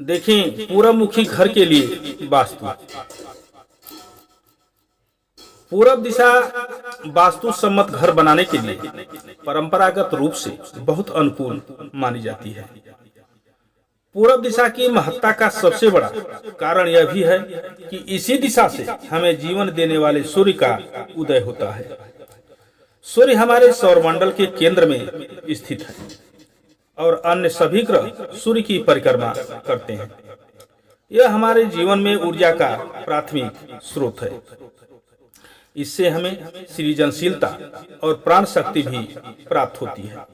देखें, पूर्वमुखी घर के लिए वास्तु। पूर्व दिशा वास्तु सम्मत घर बनाने के लिए परंपरागत रूप से बहुत अनुकूल मानी जाती है। पूर्व दिशा की महत्ता का सबसे बड़ा कारण यह भी है कि इसी दिशा से हमें जीवन देने वाले सूर्य का उदय होता है। सूर्य हमारे सौरमंडल के केंद्र में स्थित है और अन्य सभी ग्रह सूर्य की परिक्रमा करते हैं। यह हमारे जीवन में ऊर्जा का प्राथमिक स्रोत है। इससे हमें सृजनशीलता और प्राण शक्ति भी प्राप्त होती है।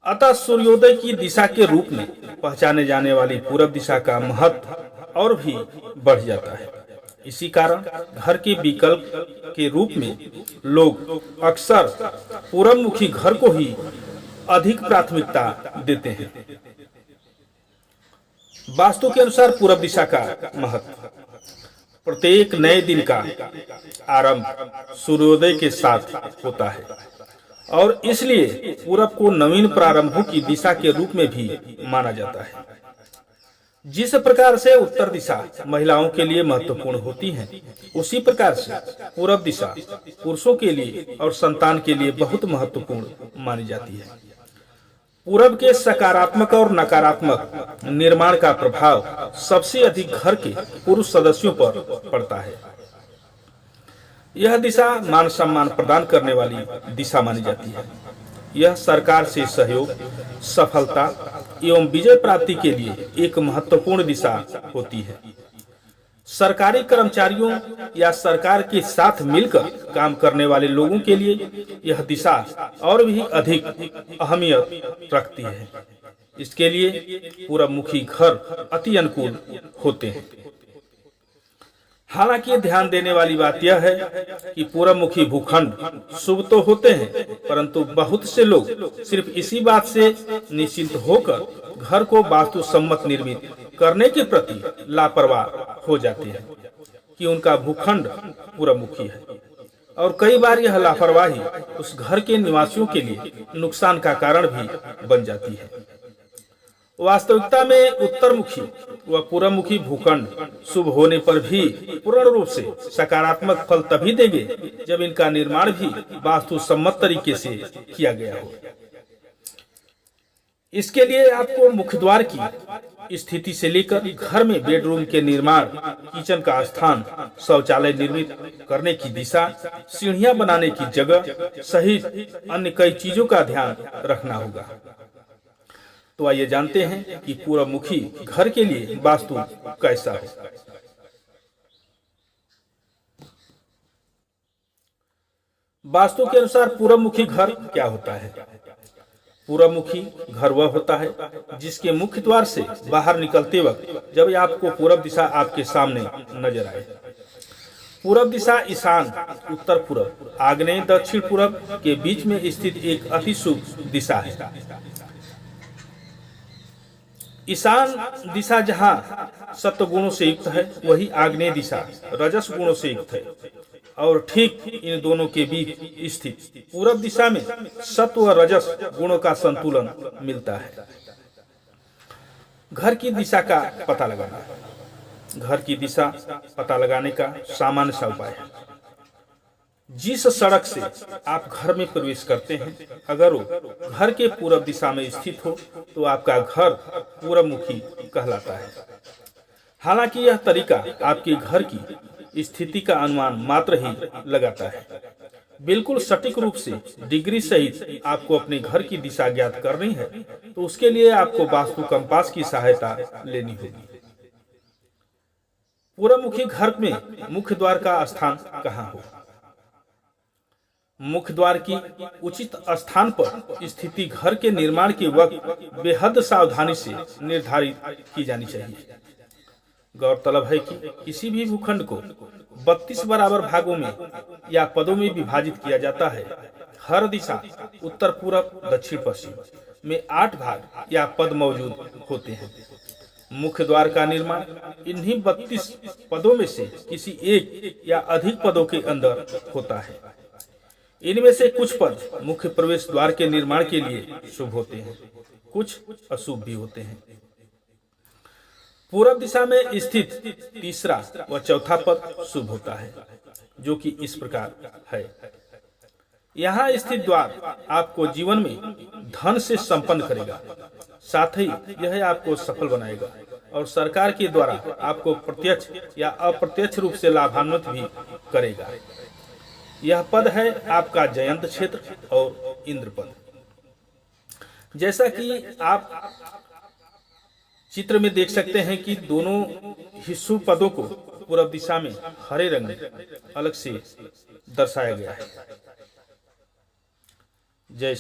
अतः सूर्योदय की दिशा के रूप में पहचाने जाने वाली पूरब दिशा का महत्व और भी बढ़ जाता है। इसी कारण घर के विकल्प के रूप में लोग अक्सर पूर्वमुखी घर को ही अधिक प्राथमिकता देते हैं। वास्तु के अनुसार पूरब दिशा का महत्व। प्रत्येक नए दिन का आरंभ सूर्योदय के साथ होता है और इसलिए पूरब को नवीन प्रारंभों की दिशा के रूप में भी माना जाता है। जिस प्रकार से उत्तर दिशा महिलाओं के लिए महत्वपूर्ण होती है, उसी प्रकार से पूरब दिशा पुरुषों के लिए और संतान के लिए बहुत महत्वपूर्ण मानी जाती है। पूरब के सकारात्मक और नकारात्मक निर्माण का प्रभाव सबसे अधिक घर के पुरुष सदस्यों पर पड़ता है। यह दिशा मान सम्मान प्रदान करने वाली दिशा मानी जाती है। यह सरकार से सहयोग, सफलता एवं विजय प्राप्ति के लिए एक महत्वपूर्ण दिशा होती है। सरकारी कर्मचारियों या सरकार के साथ मिलकर काम करने वाले लोगों के लिए यह दिशा और भी अधिक अहमियत रखती है। इसके लिए पूर्वमुखी घर अति अनुकूल होते हैं। हालांकि ध्यान देने वाली बात यह है कि पूर्वमुखी भूखंड शुभ तो होते हैं, परंतु बहुत से लोग सिर्फ इसी बात से निश्चिंत होकर घर को वास्तु सम्मत निर्मित करने के प्रति लापरवाह हो जाते हैं कि उनका भूखंड पूर्वमुखी है, और कई बार यह लापरवाही उस घर के निवासियों के लिए नुकसान का कारण भी बन जाती है। वास्तविकता में उत्तरमुखी व पूर्वमुखी भूखंड शुभ होने पर भी पूर्ण रूप से सकारात्मक फल तभी देंगे जब इनका निर्माण भी वास्तु सम्मत तरीके से किया गया हो। इसके लिए आपको मुख्य द्वार की स्थिति से लेकर घर में बेडरूम के निर्माण, किचन का स्थान, शौचालय निर्मित करने की दिशा, सीढ़ियां बनाने की जगह सहित अन्य कई चीजों का ध्यान रखना होगा। तो आइए जानते हैं कि पूर्वमुखी घर के लिए वास्तु कैसा है। वास्तु के अनुसार पूर्वमुखी घर क्या होता है? पूर्वमुखी घर वह होता है जिसके मुख्य द्वार से बाहर निकलते वक्त जब आपको पूर्व दिशा आपके सामने नजर आए। पूर्व दिशा ईशान, उत्तर पूर्व, आग्नेय, दक्षिण पूर्व के बीच में स्थित एक अति शुभ दिशा है। ईशान दिशा जहाँ सत्व गुणों से युक्त है, वही आग्नेय दिशा रजस गुणों से युक्त है, और ठीक इन दोनों के बीच स्थित पूरब दिशा में सत्व व रजस गुणों का संतुलन मिलता है। घर की दिशा का पता लगाना। घर की दिशा पता लगाने का सामान्य सा उपाय है। जिस सड़क से आप घर में प्रवेश करते हैं, अगर वो घर के पूरब दिशा में स्थित हो तो आपका घर पूर्वमुखी कहलाता है। हालांकि यह तरीका आपके घर की स्थिति का अनुमान मात्र ही लगाता है। बिल्कुल सटीक रूप से डिग्री सहित आपको अपने घर की दिशा ज्ञात करनी है तो उसके लिए आपको वास्तु कंपास की सहायता लेनी होगी। पूर्वमुखी घर में मुख्य द्वार का स्थान कहाँ हो? मुख्य द्वार की उचित स्थान पर स्थिति घर के निर्माण के वक्त बेहद सावधानी से निर्धारित की जानी चाहिए। गौरतलब है कि किसी भी भूखंड को 32 बराबर भागों में या पदों में विभाजित किया जाता है। हर दिशा उत्तर पूर्व, दक्षिण पश्चिम में 8 भाग या पद मौजूद होते हैं। मुख्य द्वार का निर्माण इन्हीं 32 पदों में से किसी एक या अधिक पदों के अंदर होता है। इनमें से कुछ पद मुख्य प्रवेश द्वार के निर्माण के लिए शुभ होते हैं, कुछ अशुभ भी होते हैं। पूरब दिशा में स्थित तीसरा व चौथा पद शुभ होता है, जो कि इस प्रकार है। यहाँ स्थित द्वार आपको जीवन में धन से संपन्न करेगा, साथ ही यह आपको सफल बनाएगा और सरकार के द्वारा आपको प्रत्यक्ष या अप्रत्यक्ष रूप से लाभान्वित भी करेगा। यह पद है आपका जयंत क्षेत्र और इंद्र पद। जैसा कि आप चित्र में देख सकते हैं कि दोनों हिस्सों पदों को पूर्व दिशा में हरे रंग में अलग से दर्शाया गया है। जय